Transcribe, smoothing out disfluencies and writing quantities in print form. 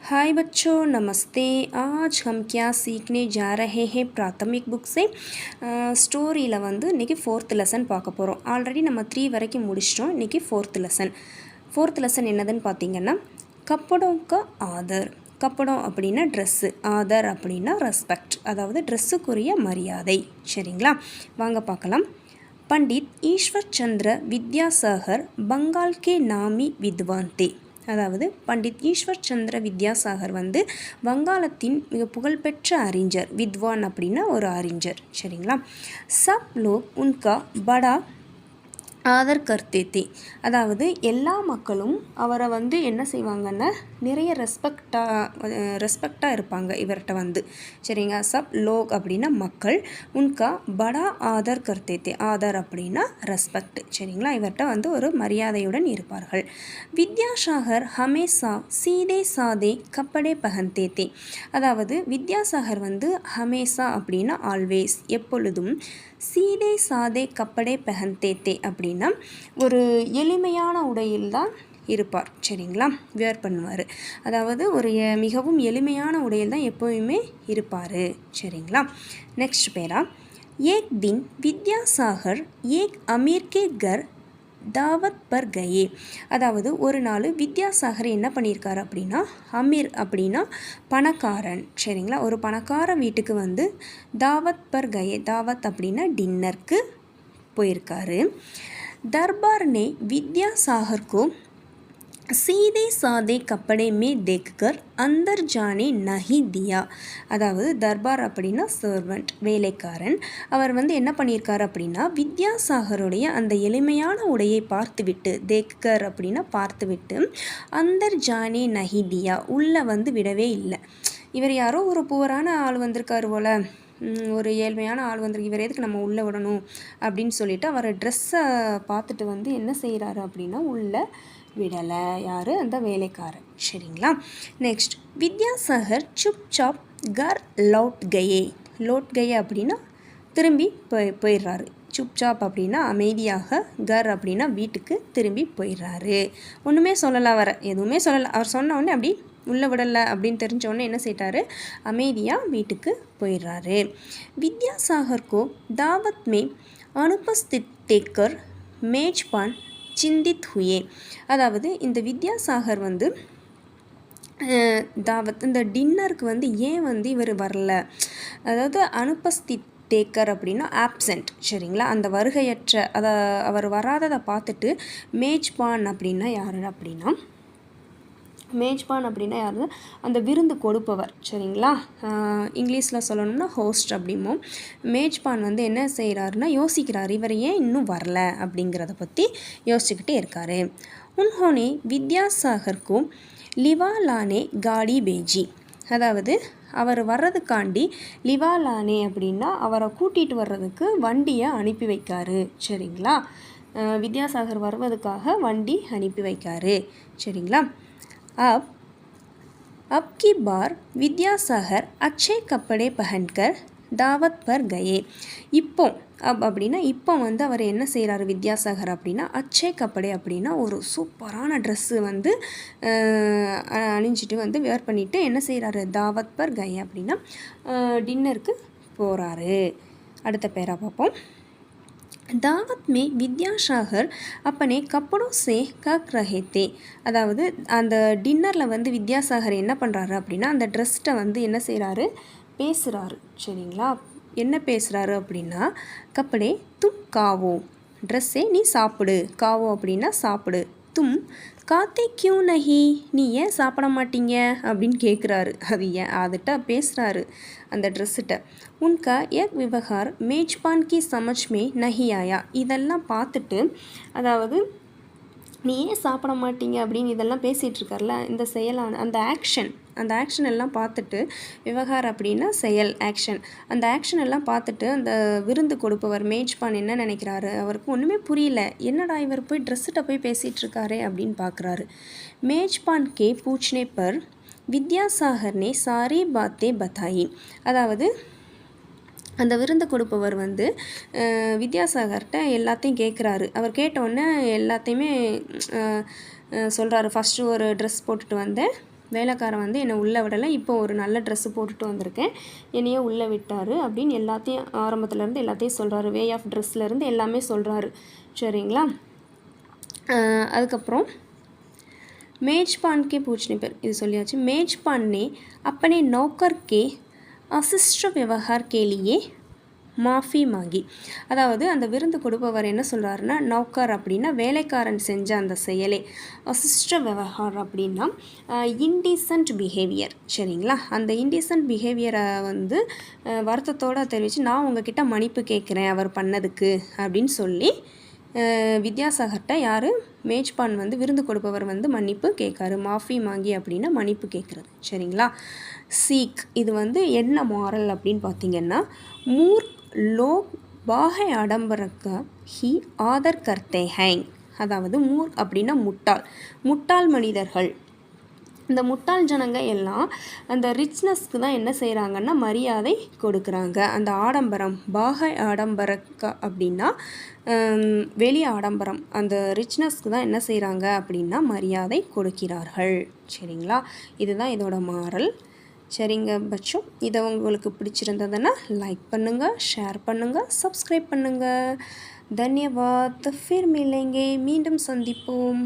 हाय बच्चों, नमस्ते। आज हम क्या सीखने जा रहे हैं प्राथमिक बुक से ஸ்டோரியில் வந்து இன்றைக்கி 4th லெசன் பார்க்க போகிறோம். ஆல்ரெடி நம்ம 3 வரைக்கும் முடிச்சிட்டோம். இன்றைக்கி 4th லெசன் என்னதுன்னு பார்த்தீங்கன்னா கப்படோं का ஆதர். கப்படம் அப்படின்னா ட்ரெஸ்ஸு, ஆதர் அப்படின்னா ரெஸ்பெக்ட், அதாவது ட்ரெஸ்ஸுக்குரிய மரியாதை. சரிங்களா, வாங்க பார்க்கலாம். पंडित ईश्वर चंद्र विद्यासागर बंगाल के नामी विद्वान थे. அதாவது பண்டித் ஈஸ்வர் சந்திர வித்யாசாகர் வந்து வங்காளத்தின் மிக புகழ்பெற்ற அறிஞர். வித்வான் அப்படின்னா ஒரு அறிஞர். சரிங்களா, சப் லோக் உன்கா படா ஆதர் கர்த்தே. அதாவது எல்லா மக்களும் அவரை வந்து என்ன செய்வாங்கன்னா நிறைய ரெஸ்பெக்டாக இருப்பாங்க இவர்கிட்ட வந்து. சரிங்க, சப் லோக் அப்படின்னா மக்கள், உன்கா படா ஆதர் கர்த்தே, ஆதர் அப்படின்னா ரெஸ்பெக்ட். சரிங்களா, இவர்கிட்ட வந்து ஒரு மரியாதையுடன் இருப்பார்கள். வித்யாசாகர் ஹமேசா சீதே சாதே கப்படே பகந்தே. அதாவது வித்யாசாகர் வந்து ஹமேசா அப்படின்னா ஆல்வேஸ், எப்பொழுதும், சீதே சாதே கப்படே பகந்தே அப்படின்னா ஒரு எளிமையான உடையில் தான் இருப்பார். சரிங்களா, வியர் பண்ணுவார். அதாவது ஒரு மிகவும் எளிமையான உடையில் தான் எப்போவுமே இருப்பார். சரிங்களா, நெக்ஸ்ட் பேரா. ஏக் தின் வித்யாசாகர் ஏக் அமீர் கே கர் தாவத் பர் கயே. அதாவது ஒரு நாள் வித்யாசாகர் என்ன பண்ணியிருக்காரு அப்படின்னா, அமீர் அப்படின்னா பணக்காரன். சரிங்களா, ஒரு பணக்கார வீட்டுக்கு வந்து தாவத் பர் கயே, தாவத் அப்படின்னா டின்னருக்கு போயிருக்காரு. दरबार ने विद्यासागर को सीधे सादे कपड़े में देखकर अंदर जाने नहीं दिया. அதாவது தர்பார் அப்படின்னா சர்வெண்ட், வேலைக்காரன். அவர் வந்து என்ன பண்ணியிருக்காரு அப்படின்னா வித்யாசாகருடைய அந்த எளிமையான உடையை பார்த்துவிட்டு, தேக்கர் அப்படின்னா பார்த்துவிட்டு, அந்தர் ஜானே நஹிதியா உள்ளே வந்து விடவே இல்லை. இவர் யாரோ ஒரு புவரான ஆள் வந்திருக்காரு போல, ஒரு ஏழ்மையான ஆள் வந்திருக்கு, இவர் எதுக்கு நம்ம உள்ளே விடணும் அப்படின்னு சொல்லிட்டு அவர் ட்ரெஸ்ஸை பார்த்துட்டு வந்து என்ன செய்கிறாரு அப்படின்னா உள்ளே விடலை. யார்? அந்த வேலைக்காரன். சரிங்களா, நெக்ஸ்ட். வித்யாசாகர் சுப் சாப் கர் லௌட் கயே. லௌட் கயே அப்படின்னா திரும்பி போயிடுறாரு. சுப்சாப் அப்படின்னா அமைதியாக, கர் அப்படின்னா வீட்டுக்கு திரும்பி போயிடுறாரு. ஒன்றுமே சொல்லலை, அவரை எதுவுமே சொல்லலை. அவர் சொன்ன உடனே அப்படி உள்ளே விடலை அப்படின்னு தெரிஞ்சோடனே என்ன செய்கிறாரு, அமைதியாக வீட்டுக்கு போயிடுறாரு. வித்யாசாகர்கோ தாவத் மே அனுபஸ்தித் தேக்கர் மேஜ்பான் சிந்தித் ஹுயே. அதாவது இந்த வித்யாசாகர் வந்து தாவத், இந்த டின்னருக்கு வந்து ஏன் வந்து இவர் வரல, அதாவது அனுபஸ்தித் தேக்கர் அப்படின்னா ஆப்சண்ட். சரிங்களா, அந்த வருகையற்ற, அவர் வராததை பார்த்துட்டு மேஜ்பான் அப்படின்னா யார் அப்படின்னா, மேஜ்பான் அப்படின்னா யார், அந்த விருந்து கொடுப்பவர். சரிங்களா, இங்கிலீஷில் சொல்லணும்னா ஹோஸ்ட் அப்படிமோ. மேஜ்பான் வந்து என்ன செய்கிறாருன்னா யோசிக்கிறார், இவர் ஏன் இன்னும் வரல அப்படிங்கிறத பற்றி யோசிச்சுக்கிட்டே இருக்கார். உன்ஹோனே வித்யாசாகர்க்கும் லிவாலானே காடி பேஜி. அதாவது அவர் வர்றதுக்காண்டி லிவாலானே அப்படின்னா அவரை கூட்டிகிட்டு வர்றதுக்கு வண்டியை அனுப்பி வைக்காரு. சரிங்களா, வித்யாசாகர் வருவதுக்காக வண்டி அனுப்பி வைக்காரு. சரிங்களா, अब की बार विद्यासागर अच्छे कपड़े पहनकर दावत पर गए. இப்போ அப்படின்னா இப்போ வந்து அவர் என்ன செய்கிறாரு வித்யாசாகர் அப்படின்னா, அச்சே கப்படே அப்படின்னா ஒரு சூப்பரான ட்ரெஸ்ஸு வந்து அணிஞ்சிட்டு வந்து வேர் பண்ணிவிட்டு என்ன செய்கிறாரு, தாவத் பர் கயே அப்படின்னா டின்னருக்கு போகிறாரு. அடுத்த பேரா பார்ப்போம். தாவத் மே வித்யாசாகர் அப்பனே கப்படோ சே கக் ரஹே தே. அதாவது அந்த டின்னரில் வந்து வித்யாசாகர் என்ன பண்ணுறாரு அப்படின்னா அந்த ட்ரெஸ்ட்டை வந்து என்ன செய்கிறாரு, பேசுகிறாரு. சரிங்களா, என்ன பேசுகிறாரு அப்படின்னா, கப்படே தும் காவோ, ட்ரெஸ்ஸே நீ சாப்பிடு, காவோ அப்படின்னா சாப்பிடு, தும் காத்தே கியூ நஹி, நீ ஏன் சாப்பிட மாட்டீங்க அப்படின்னு கேட்குறாரு. அது ஏன் அதுகிட்ட பேசுகிறாரு அந்த ட்ரெஸ்ஸுகிட்ட. உன்கா ஏக் விவகார் மேஜ்பான் கி சமஜ் மே நஹி ஆயா. இதெல்லாம் பார்த்துட்டு, அதாவது நீ ஏன் சாப்பிட மாட்டீங்க அப்படின்னு இதெல்லாம் பேசிகிட்ருக்கார்ல, இந்த செயலான அந்த ஆக்ஷன் எல்லாம் பார்த்துட்டு, விவகார் அப்படின்னா செயல், ஆக்ஷன், அந்த ஆக்ஷன் எல்லாம் பார்த்துட்டு அந்த விருந்து கொடுப்பவர் மேஜ்பான் என்ன நினைக்கிறாரு, அவருக்கு ஒன்றுமே புரியல, என்னடா இவர் போய் ட்ரெஸ்ஸுகிட்ட போய் பேசிகிட்ருக்காரே அப்படின்னு பார்க்குறாரு. மேஜ்பான் கே பூச்னே பர் வித்யாசாகர்னே சாரி பாத்தே பதாயி. அதாவது அந்த விருந்து கொடுப்பவர் வந்து வித்யாசாகர்கிட்ட எல்லாத்தையும் கேட்குறாரு. அவர் கேட்டவுடனே எல்லாத்தையுமே சொல்கிறாரு. ஃபஸ்ட்டு ஒரு ட்ரெஸ் போட்டுட்டு வந்தேன், வேலைக்காரன் வந்து என்னை உள்ளே விடலை, இப்போ ஒரு நல்ல ட்ரெஸ்ஸு போட்டுட்டு வந்திருக்கேன், என்னையே உள்ளே விட்டார் அப்படின்னு எல்லாத்தையும் ஆரம்பத்துலேருந்து எல்லாத்தையும் சொல்கிறாரு. வே ஆஃப் ட்ரெஸ்லேருந்து எல்லாமே சொல்கிறாரு. சரிங்களா? அதுக்கப்புறம் मेजबान के पूछने पर இது சொல்லியாச்சு. मेजबान ने अपने नौकर के अशिष्ट व्यवहार के लिए மாஃபி மாங்கி. அதாவது அந்த விருந்து கொடுப்பவர் என்ன சொல்கிறாருன்னா, நௌக்கர் அப்படின்னா வேலைக்காரன் செஞ்ச அந்த செயலே, அசிஸ்ட விவகார் அப்படின்னா இன்டீசன்ட் பிஹேவியர். சரிங்களா? அந்த இன்டீசன்ட் பிஹேவியரை வந்து வருத்தத்தோடு தெரிவித்து நான் உங்ககிட்ட மன்னிப்பு கேட்குறேன் அவர் பண்ணதுக்கு அப்படின்னு சொல்லி வித்யாசாகர்கிட்ட யார் மேஜ்பான் வந்து விருந்து கொடுப்பவர் வந்து மன்னிப்பு கேட்காரு. மாஃபி மாங்கி அப்படின்னா மன்னிப்பு கேட்குறது. சரிங்களா? சீக் இது வந்து என்ன மாரல் அப்படின்னு பார்த்தீங்கன்னா, மூர் லோக் பாகை ஆடம்பரக்க ஹி ஆதர் கர்த்தே ஹேங். அதாவது மூர் அப்படின்னா முட்டாள் மனிதர்கள். இந்த முட்டாள் ஜனங்க எல்லாம் அந்த ரிச்னஸ்க்கு தான் என்ன செய்கிறாங்கன்னா மரியாதை கொடுக்குறாங்க. அந்த ஆடம்பரம் பாகை ஆடம்பரக்க அப்படின்னா வெளி ஆடம்பரம், அந்த ரிச்னஸ்க்கு தான் என்ன செய்கிறாங்க அப்படின்னா மரியாதை கொடுக்கிறார்கள். சரிங்களா? இதுதான் இதோட மாரல். சரிங்க பட்சம், இதை உங்களுக்கு பிடிச்சிருந்ததுன்னா லைக் பண்ணுங்கள், ஷேர் பண்ணுங்கள், சப்ஸ்கிரைப் பண்ணுங்கள். தன்யவாத். ஃபிர் மிலேங்கே, மீண்டும் சந்திப்போம்.